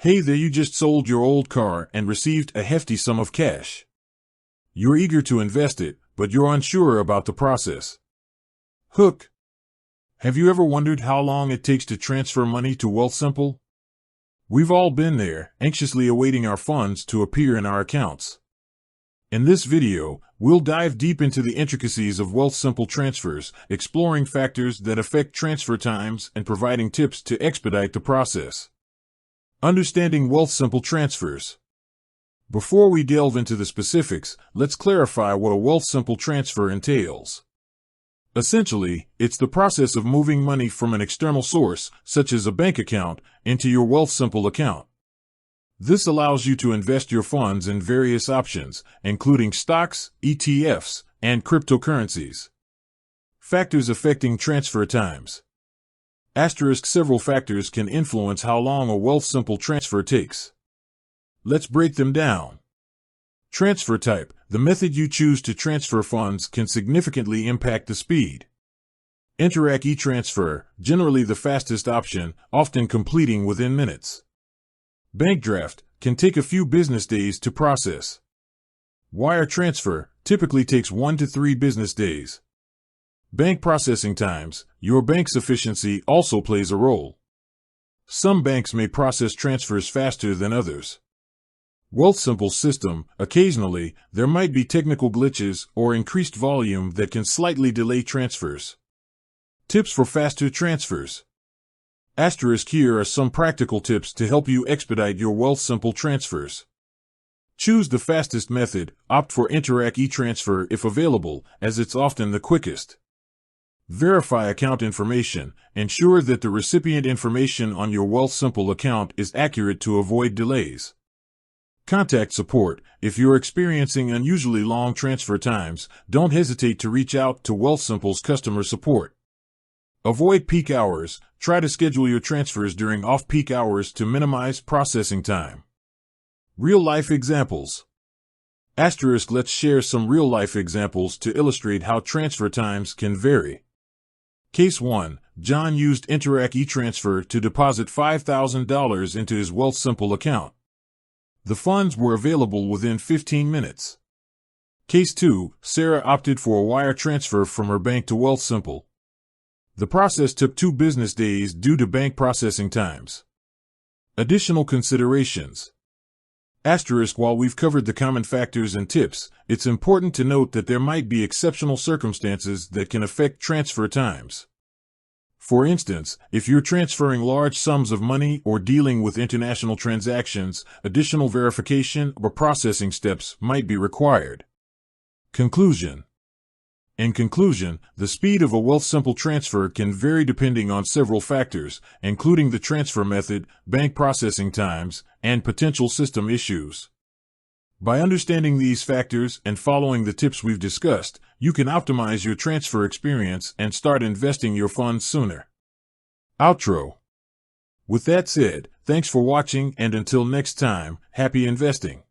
Hey there, you just sold your old car and received a hefty sum of cash. You're eager to invest it, but you're unsure about the process. Hook. Have you ever wondered how long it takes to transfer money to Wealthsimple? We've all been there, anxiously awaiting our funds to appear in our accounts. In this video, we'll dive deep into the intricacies of Wealthsimple transfers, exploring factors that affect transfer times and providing tips to expedite the process. Understanding Wealthsimple transfers. Before we delve into the specifics, let's clarify what a Wealthsimple transfer entails. Essentially, it's the process of moving money from an external source, such as a bank account, into your Wealthsimple account. This allows you to invest your funds in various options, including stocks, ETFs, and cryptocurrencies. Factors affecting transfer times. Several factors can influence how long a Wealthsimple transfer takes. Let's break them down. Transfer type. The method you choose to transfer funds can significantly impact the speed. Interac e-transfer, generally the fastest option, often completing within minutes. Bank draft, can take a few business days to process. Wire transfer, typically takes 1 to 3 business days. Bank processing times. Your bank's efficiency also plays a role. Some banks may process transfers faster than others. Wealthsimple's system. Occasionally, there might be technical glitches or increased volume that can slightly delay transfers. Tips for faster transfers. Here are some practical tips to help you expedite your Wealthsimple transfers. Choose the fastest method. Opt for Interac e-transfer if available, as it's often the quickest. Verify account information. Ensure that the recipient information on your Wealthsimple account is accurate to avoid delays. Contact support. If you're experiencing unusually long transfer times, don't hesitate to reach out to Wealthsimple's customer support. Avoid peak hours. Try to schedule your transfers during off-peak hours to minimize processing time. Real-life examples. Let's share some real-life examples to illustrate how transfer times can vary. Case 1. John used Interac e-transfer to deposit $5,000 into his Wealthsimple account. The funds were available within 15 minutes. Case 2. Sarah opted for a wire transfer from her bank to Wealthsimple. The process took 2 business days due to bank processing times. Additional considerations. While we've covered the common factors and tips, it's important to note that there might be exceptional circumstances that can affect transfer times. For instance, if you're transferring large sums of money or dealing with international transactions, additional verification or processing steps might be required. Conclusion. In conclusion, the speed of a Wealthsimple transfer can vary depending on several factors, including the transfer method, bank processing times, and potential system issues. By understanding these factors and following the tips we've discussed, you can optimize your transfer experience and start investing your funds sooner. Outro. With that said, thanks for watching, and until next time, happy investing.